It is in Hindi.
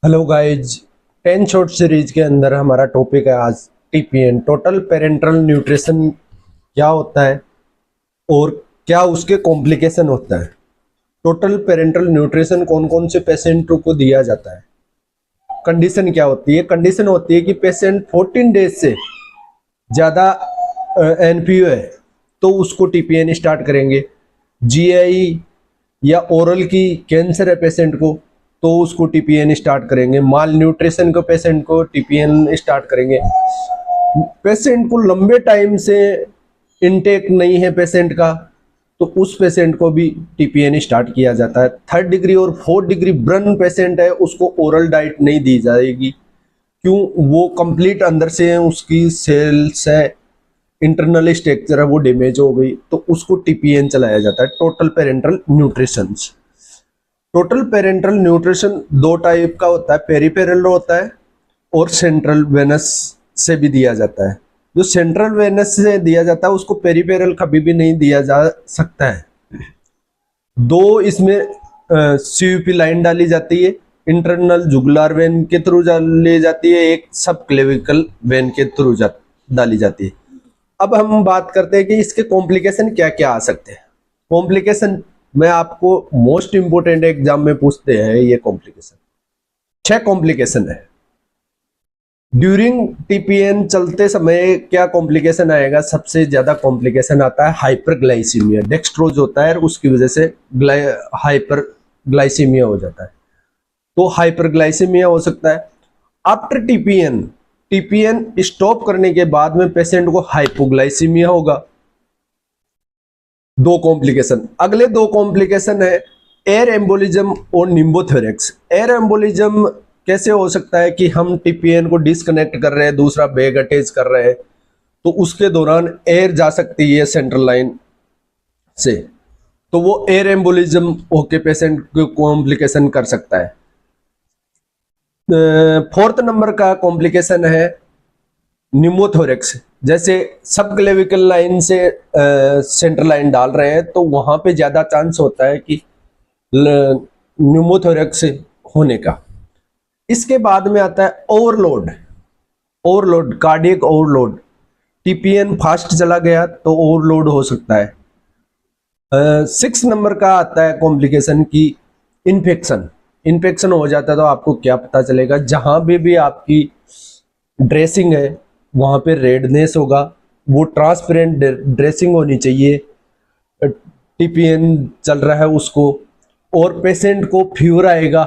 हेलो गाइज, 10 शॉर्ट सीरीज के अंदर हमारा टॉपिक है आज टीपीएन, टोटल पेरेंटल न्यूट्रिशन क्या होता है और क्या उसके कॉम्प्लिकेशन होता है। टोटल पेरेंटल न्यूट्रिशन कौन कौन से पेशेंटों को दिया जाता है, कंडीशन क्या होती है। कंडीशन होती है कि पेशेंट 14 डेज से ज़्यादा एनपीओ है तो उसको टीपीएन स्टार्ट करेंगे। जीआई या ओरल की कैंसर है पेशेंट को तो उसको टीपीएन स्टार्ट करेंगे। माल न्यूट्रिशन को पेशेंट को टीपीएन स्टार्ट करेंगे। पेशेंट को लंबे टाइम से इनटेक नहीं है पेशेंट का तो उस पेशेंट को भी टीपीएन स्टार्ट किया जाता है। 3rd डिग्री और 4th डिग्री बर्न पेशेंट है उसको ओरल डाइट नहीं दी जाएगी, क्यों? वो कंप्लीट अंदर से उसकी सेल्स है, इंटरनल स्ट्रक्चर है वो डैमेज हो गई तो उसको टीपीएन चलाया जाता है। Total parental nutrition, total parental nutrition दो टाइप का होता है, पेरिफेरल होता है और सेंट्रल वेनस से भी दिया जाता है। जो सेंट्रल वेनस से दिया जाता है उसको पेरिफेरल कभी भी नहीं दिया जा सकता है। दो इसमें सीयूपी लाइन डाली जाती है, इंटरनल जुगुलार वेन के थ्रू डाली जाती है, एक सब क्लेविकल वेन के थ्रू डाली जाती है। अब हम बात करते हैं कि इसके कॉम्प्लिकेशन क्या क्या आ सकते हैं। कॉम्प्लिकेशन में आपको मोस्ट इंपोर्टेंट एग्जाम में पूछते हैं ये कॉम्प्लिकेशन, 6 कॉम्प्लिकेशन है। ड्यूरिंग टीपीएन चलते समय क्या कॉम्प्लिकेशन आएगा? सबसे ज्यादा कॉम्प्लिकेशन आता है हाइपरग्लाइसीमिया। डेक्सट्रोज होता है और उसकी वजह से हाइपरग्लाइसीमिया हो जाता है, तो हाइपरग्लाइसीमिया हो सकता है। आफ्टर टीपीएन स्टॉप करने के बाद में पेशेंट को हाइपोग्लाइसीमिया होगा। दो कॉम्प्लिकेशन, अगले दो कॉम्प्लिकेशन है एयर एम्बोलिज्म और निम्बोथोरेक्स। एयर एम्बोलिज्म कैसे हो सकता है कि हम टीपीएन को डिस्कनेक्ट कर रहे हैं, दूसरा बैग अटैच कर रहे हैं तो उसके दौरान एयर जा सकती है सेंट्रल लाइन से, तो वो एयर एम्बोलिज्म होके पेशेंट को कॉम्प्लिकेशन कर सकता है। 4th नंबर का कॉम्प्लिकेशन है निमोथोरेक्स। जैसे सब क्लेविकल लाइन से सेंट्रल लाइन डाल रहे हैं तो वहां पे ज्यादा चांस होता है कि निमोथोरेक्स होने का। इसके बाद में आता है overload cardiac overload. TPN fast चला गया तो ओवरलोड हो सकता है। 6 नंबर का आता है कॉम्प्लिकेशन की इन्फेक्शन हो जाता है तो आपको क्या पता चलेगा? जहां भी आपकी ड्रेसिंग है वहां पे रेडनेस होगा, वो ट्रांसपेरेंट ड्रेसिंग होनी चाहिए। टीपीएन चल रहा है उसको, और पेशेंट को फीवर आएगा,